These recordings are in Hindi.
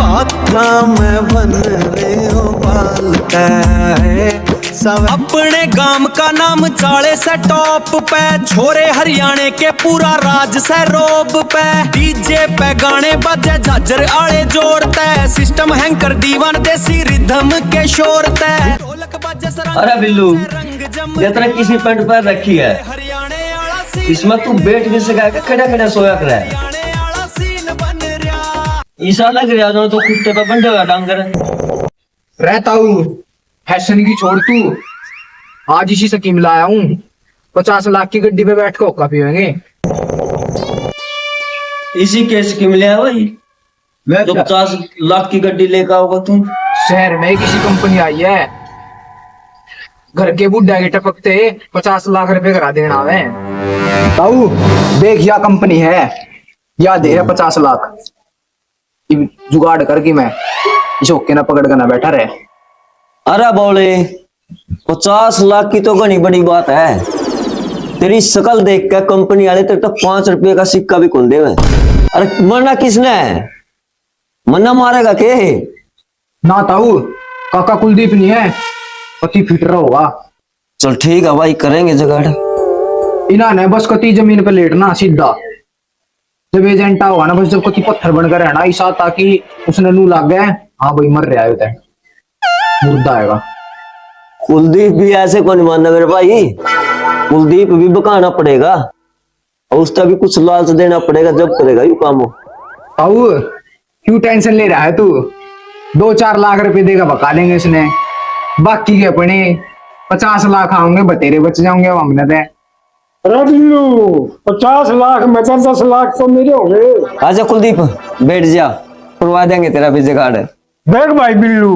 पाथा में बन रहे हो पालता है सब। अपने गांव का नाम चाले से टॉप पे, छोरे हरियाणे के पूरा राज से रोब पे। डीजे पे गाने बजे झाजर आले जोड़ते, सिस्टम हैंग कर दीवान देसी रिदम के शोरते। ढोलक बजे सरंग। अरे बिल्लू, ये तरह किसी पेंट पर रखी है, इसमें तू बैठ भी सका के खड़ा खड़ा सोया करे। ईसा लग रहा जो तो कुत्ते पे बंधे हुआ डांगर रहता हूँ। फैशन की छोड़ तू, आज इसी स्कीम लाया हूँ। 50 लाख की गड्डी पे बैठ के होका पिएंगे। इसी केस की मिला भाई, जो 50 लाख की गड्डी लेकर आओगा तुम। शहर में किसी कंपनी आई है, घर के बुढ़ा के टपकते 50 लाख रुपए करा देना है। ताऊ देख, या कंपनी है या दे रहा 50 लाख जुगाड़ करके मैं झोंके ना पकड़ कर ना बैठा रहे। अरे बोले 50 लाख की तो घनी बड़ी बात है। तेरी शकल देख कर कंपनी वाले तेरे तो 5 रुपए का सिक्का भी खोल देवे। अरे मरना किसने है, मरना मारेगा के ना ताऊ, काका कुलदीप नहीं है, पति फिट रहा होगा। चल ठीक है भाई, करेंगे जुगाड़। इन्होंने बस कती जमीन पे लेटना सीधा, जब एजेंटा होगा ना, बस जब कती पत्थर बनकर रहना ऐसा, ताकि उसने नू लग गए हाँ भाई मर रहा है, मुर्दा आएगा। कुलदीप भी ऐसे कौन मानना मेरे भाई, कुलदीप भी बकाना पड़ेगा और उसका भी कुछ लालच देना पड़ेगा, जब करेगा यू काम। ताऊ क्यों टेंशन ले रहा है तू, 2-4 लाख रुपए देगा बका लेंगे इसने, बाकी के अपने 50 लाख आएंगे, बतेरे बच जाओगे हमने दे। 50 लाख में 10 लाख तो मेरे हो गए। आजा कुलदीप बैठ जा, करवा देंगे तेरा भी जुगाड़। देख भाई बिल्लू,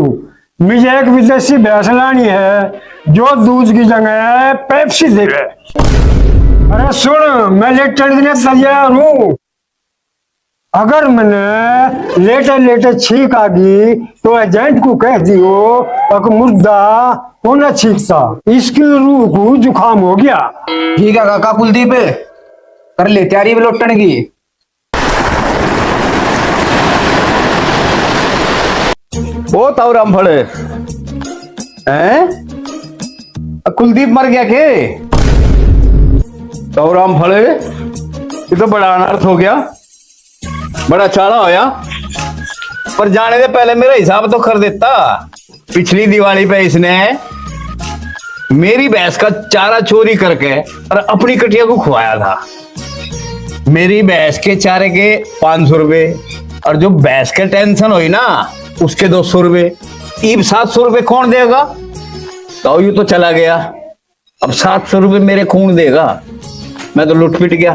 मुझे एक विदेशी भैंस लानी है जो दूध की जगह पेप्सी दे। अरे सुन, मैं लेटर देने तैयार हूँ। अगर मैंने लेटर छींक आ गई तो एजेंट को कह दियो और मुर्दा होना छींकता, इसकी रूह को जुकाम हो गया। ठीक है काका कुलदीप, कर ले तैयारी लौटने की। ओ ताऊ रामफल हैं, कुलदीप मर गया के? ताऊ रामफल, ये तो बड़ा अनर्थ हो गया, बड़ा चाला होया। पर जाने से पहले मेरा हिसाब तो कर देता। पिछली दिवाली पे इसने मेरी भैंस का चारा चोरी करके और अपनी कटिया को खुआया था। मेरी भैंस के चारे के 500 रुपए और जो भैंस के टेंशन हुई ना उसके 200 रुपए, ईब 700 रुपए कौन देगा? तो यूं तो चला गया, अब 700 रुपए मेरे कौन देगा? मैं तो लुट पिट गया।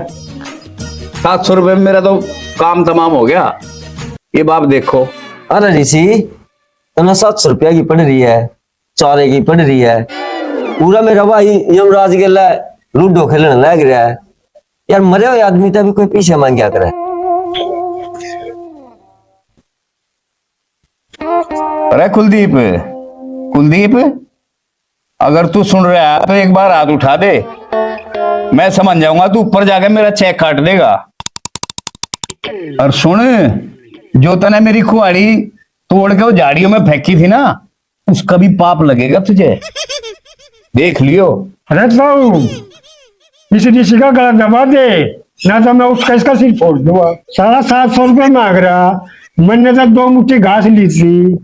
700 रुपए में मेरा तो काम तमाम हो गया। ये बाप देखो। अरे ऋषि, तो 700 रुपया की पड़ रही है, चारे की पड़ रही है, पूरा मेरा भाई यमराज के लिए लूडो खेलने लग रहा है यार। मरे हुए आदमी तभी कोई पीछे मांग क्या करे। अरे कुलदीप, कुलदीप अगर तू सुन रहा है तो एक बार हाथ उठा दे, मैं समझ जाऊंगा तू ऊपर जाके मेरा चेक काट देगा। और सुन, जो तने मेरी कुआड़ी तोड़ के वो झाड़ियों में फेंकी थी ना, उसका भी पाप लगेगा तुझे, देख लियो। अरे ताऊ, इस ऋषि का गला दबा दे, ना तो मैं उसका इसका सिर फोड़ दूंगा। 750 रुपये मांग रहा, मैंने तो 2 मुट्ठी घास ली थी।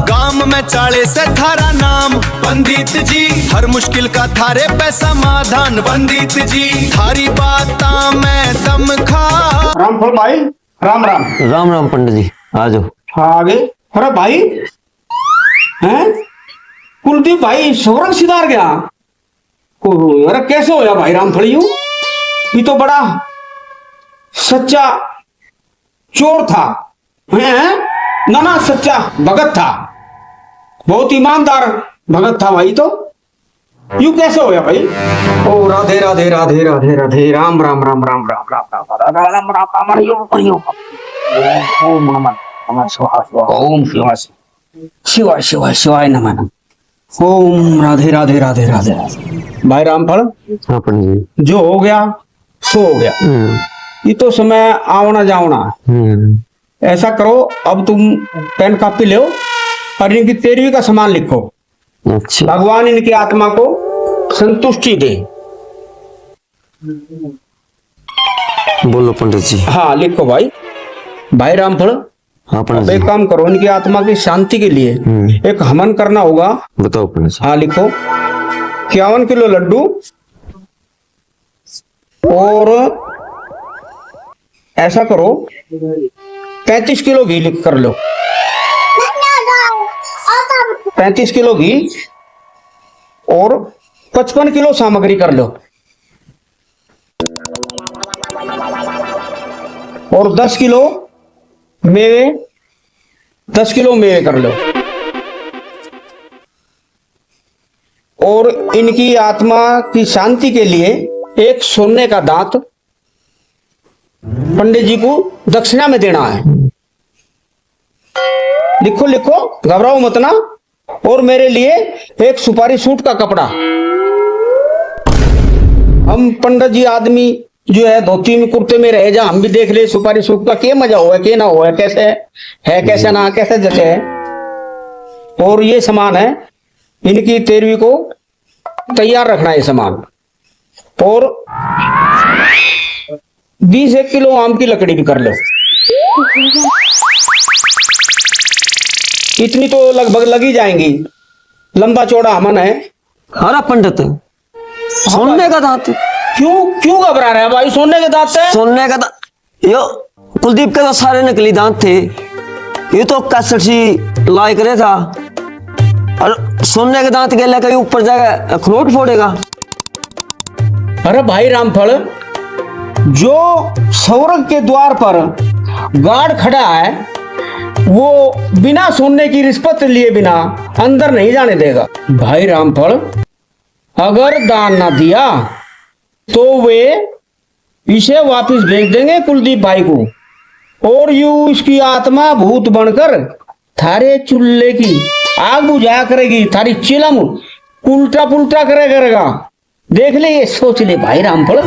गांव में चाले से थारा नाम पंडित जी, हर मुश्किल का थारे पे समाधान पंडित जी, थारी बाता में दम खा। रामफल भाई, राम राम। राम राम पंडित जी, आ जाओ। हाँ आगे। अरे भाई हैं, कुलदीप भाई सोरंग सिधार गया। अरे कैसे होया भाई रामफल यूं? ये तो बड़ा सच्चा चोर था, हैं? ना सच्चा भगत था, बहुत ईमानदार भगत था भाई। तो यूं कैसे होया भाई? ओ राधे राधे राधे राधे राधे, राम राम राम राम राम राम राम राम राम राम राम। ओम नमः शिवाय, ओम शिवाय शिवाय शिवाय नमः। ओम राधे राधे राधे राधे। भाई रामफल, हाँ पंडित जी। जो हो गया सो हो गया। ये तो समय आवना जावना है। ऐसा करो, अब तुम पेन कॉपी लो और इनकी 13वीं का सामान लिखो। अच्छा भगवान इनकी आत्मा को संतुष्टि दे। बोलो पंडित जी। हाँ लिखो भाई। भाई रामफल, हाँ पंडित अब एक जी काम करो, इनकी आत्मा की शांति के लिए एक हवन करना होगा। बताओ पंडित जी। हाँ लिखो, 51 किलो लड्डू और ऐसा करो 35 किलो घी लिख कर लो। 35 किलो घी और 55 किलो सामग्री कर लो और 10 किलो मेवे, 10 किलो मेवे कर लो। और इनकी आत्मा की शांति के लिए एक सोने का दांत पंडित जी को दक्षिणा में देना है। लिखो लिखो, घबराओ मत ना। और मेरे लिए एक सुपारी सूट का कपड़ा। हम पंडित जी आदमी जो है धोती में कुर्ते में रह जा, हम भी देख ले सुपारी सूट का क्या मजा हुआ क्या ना हुआ, कैसे है कैसे ना कैसे जैसे है। और ये सामान है इनकी 13वीं को तैयार रखना है सामान। और 20 किलो आम की लकड़ी भी कर लो। इतनी तो लगभग लगी जाएंगी, लंबा चौड़ा हमन है। अरे पंडित, सोने का दांत? क्यों क्यों घबरा रहे हैं भाई? सोने के दांत है। सोने का दांत? यो कुलदीप के तो सारे नकली दांत थे, ये तो कसर सी लाई करे था। और सोने के दांत के लेकर ऊपर जाकर अखरोट फोड़ेगा। अरे भाई रामफल, जो स्वर्ग के द्वार पर गार्ड खड़ा है वो बिना सोने की रिश्वत लिए बिना अंदर नहीं जाने देगा। भाई रामफल, अगर दान ना दिया तो वे इसे वापस भेज देंगे कुलदीप भाई को, और यू इसकी आत्मा भूत बनकर थारे चूल्हे की आग बुझाया करेगी, थारी चिलम उल्टा पुल्टा करेगा। देख ले, ये सोच ले भाई रामफल,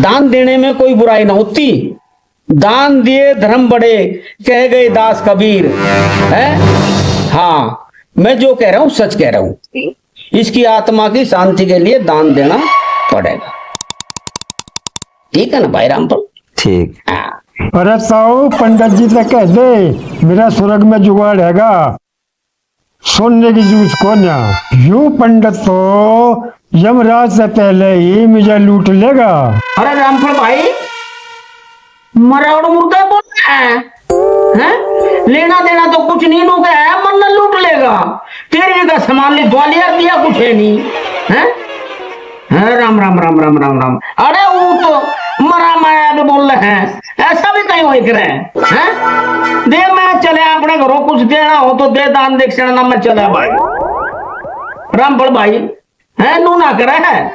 दान देने में कोई बुराई ना होती। दान दिए धर्म बढ़े, कह गए दास कबीर है। हाँ, मैं जो कह रहा हूं सच कह रहा हूं। इसकी आत्मा की शांति के लिए दान देना पड़ेगा। ठीक है ना भाई रामफल? ठीक। हाँ। अरे साहू, पंडित जी से कह दे मेरा स्वर्ग में जुगाड़ हैगा, सोने की जूझ को ना। यू पंडित तो यमराज से पहले ही मुझे लूट लेगा। अरे रामफल भाई, मराड़ मुर्दा बोल रहा है? लेना देना तो कुछ नहीं लोग है, मन न लूट लेगा। तेरे का सामान ले ग्वालियर दिया कुछ है नहीं है? राम राम राम राम राम राम। अरे वो तो मरा माया भी बोल रहे हैं, ऐसा भी कहीं हो रहे हैं। दे मैं चले अपने घरों, कुछ देना हो तो दे, दान दक्षिणा ना मैं चले भाई। रामफल भाई है नू ना करे है,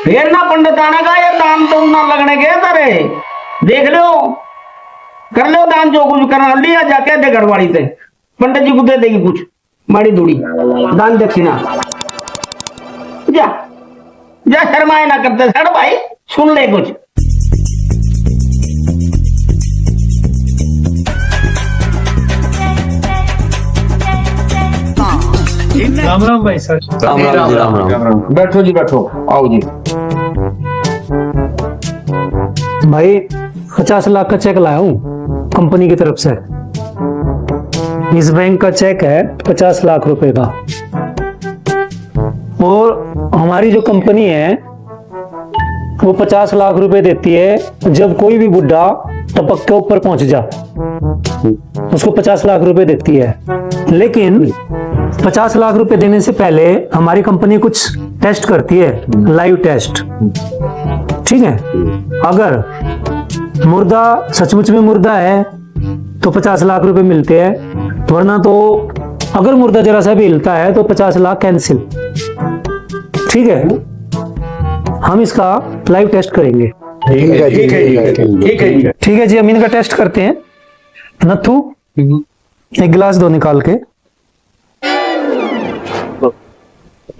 फिर ना पंडित आने का ये दान तो ना लगने के तारे। देख लो, कर लो दान, जो कुछ करना लिया जाके दे घरवाली से, पंडित जी को दे देगी कुछ माड़ी दूड़ी दान दक्षिणा। जा जा, शर्माए ना करते सर भाई, सुन ले कुछ। राम राम भाई सर। राम राम जी, राम राम। बैठो जी बैठो, आओ जी। भाई 50 लाख का चेक लाया हूँ कंपनी की तरफ से। इस बैंक का चेक है 50 लाख रुपए का। और हमारी जो कंपनी है वो 50 लाख रुपए देती है जब कोई भी बुढ़ा टपक के ऊपर पहुंच जा, उसको 50 लाख रुपए देती है। लेकिन 50 लाख रुपए देने से पहले हमारी कंपनी कुछ टेस्ट करती है, लाइव टेस्ट। ठीक है, अगर मुर्दा सचमुच में मुर्दा है तो 50 लाख रुपए मिलते हैं, वरना तो अगर मुर्दा जरा सा भी हिलता है तो 50 लाख कैंसिल। ठीक है, हम इसका लाइव टेस्ट करेंगे। ठीक है जी। ठीक है जी, हम इनका टेस्ट करते हैं। नथु, एक गिलास दो निकाल के।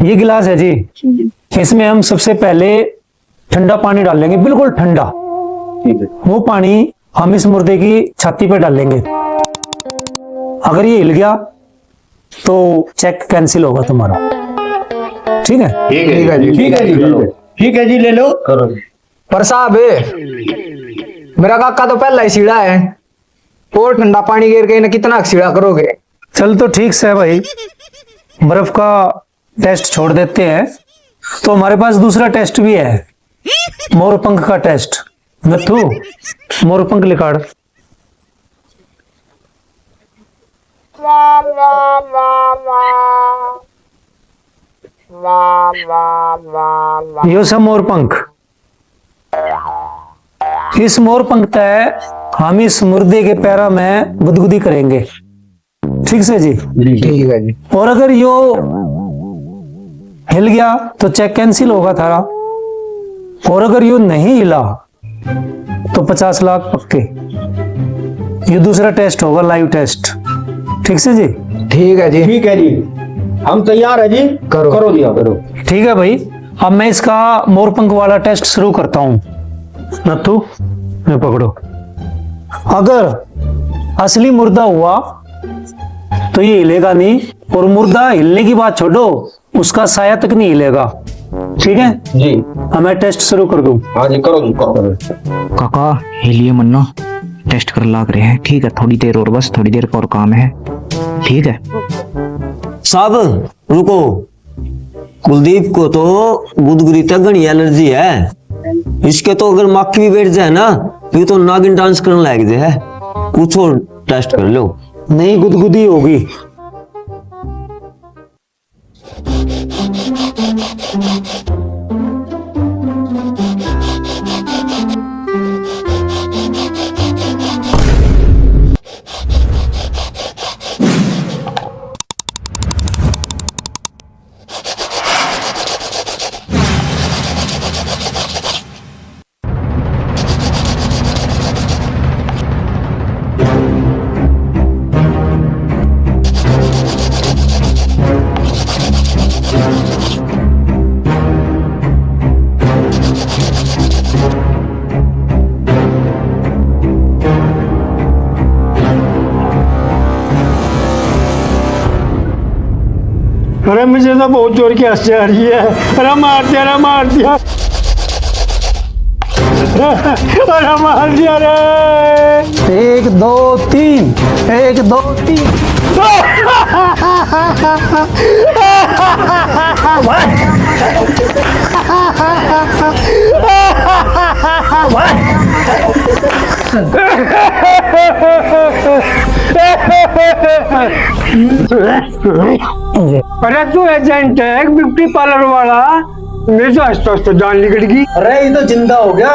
ये गिलास है जी, इसमें हम सबसे पहले ठंडा पानी डालेंगे, बिल्कुल ठंडा। वो पानी हम इस मुर्दे की छाती पे डालेंगे। अगर ये हिल गया तो चेक कैंसिल होगा तुम्हारा। ठीक है? ठीक है जी, ठीक है जी, ठीक है जी, ले लो। पर साहब मेरा काका तो पहला ही सीढ़ा है, और ठंडा पानी गिर के इन्हें कितना सीढ़ा करोगे? चल तो ठीक से है भाई, बर्फ का टेस्ट छोड़ देते हैं। तो हमारे पास दूसरा टेस्ट भी है, मोरपंख का टेस्ट। नथु, मोरपंख लिखाड़। यो सब मोरपंख। इस मोरपंख तय हम इस मुर्दे के पैरा में गुदगुदी करेंगे। ठीक से जी? ठीक है जी। और अगर यो हिल गया तो चेक कैंसिल होगा थारा, और अगर यो नहीं हिला तो 50 लाख पक्के। ये दूसरा टेस्ट होगा, लाइव टेस्ट। ठीक से जी? ठीक है जी। ठीक है जी, हम तैयार है जी। करो। करो दिया करो। ठीक है भाई, अब मैं इसका मोरपंख वाला टेस्ट शुरू करता हूं। नथु, मैं पकड़ो। अगर असली मुर्दा हुआ तो ये हिलेगा नहीं, और मुर्दा हिलने की बात छोड़ो, उसका साया तक नहीं हिलेगा। ठीक है जी, अब मैं टेस्ट शुरू कर दूं। हाँ जी, करो करो। काका हिलिए मन्ना, टेस्ट कर लाग रहे हैं। ठीक है, थोड़ी देर और, बस थोड़ी देर का और काम है। ठीक है साहब रुको, कुलदीप को तो गुदगुदी तक घनी एलर्जी है। इसके तो अगर मक्खी भी बैठ जाए ना तो ये तो नागिन डांस करने लग जाए है। कुछ और टेस्ट कर लो। नहीं गुदगुदी होगी। अरे मुझे तो बहुत जोर की हंसी आ रही है। अरे मार दिया, अरे मार दिया, अरे मार दिया रे। 1 2 3, 1 2 3। अरे तू एजेंट है ब्यूटी पार्लर वाला, मेरे तो हंसते हंसते जान निकल गई। अरे ये तो जिंदा हो गया।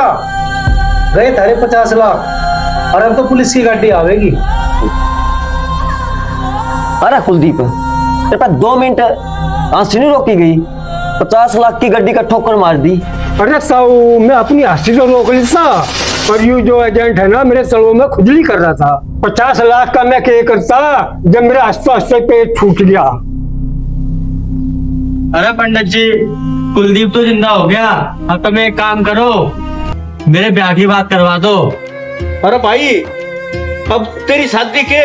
गए थारे 50 लाख, और अब तो पुलिस की गाड़ी आवेगी। अरे कुलदीप, तेरे पास 2 मिनट आंसू नहीं रोकी गई, 50 लाख की गड्डी का ठोकर मार दी। अरे साहू, मैं अपनी हंसी तो रोक ली था, पर यू जो एजेंट है ना मेरे सड़ों में खुजली कर रहा था। 50 लाख का मैं क्या करता जब मेरे हंसते हंसते पेट छूट गया। अरे पंडित जी, कुलदीप तो जिंदा हो गया। अब तुम एक काम करो, मेरे ब्याह की बात करवा दो। अरे भाई, अब तेरी शादी के,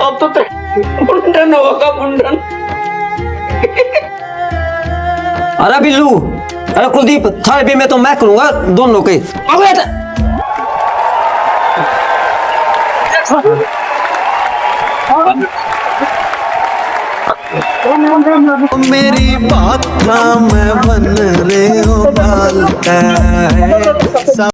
अब तो मुंडन होगा, मुंडन। अरे बिल्लू, अरे कुलदीप, थारे भी में तो मैं करूंगा दोनों के। मेरी बात में बन रहे हो बाल है।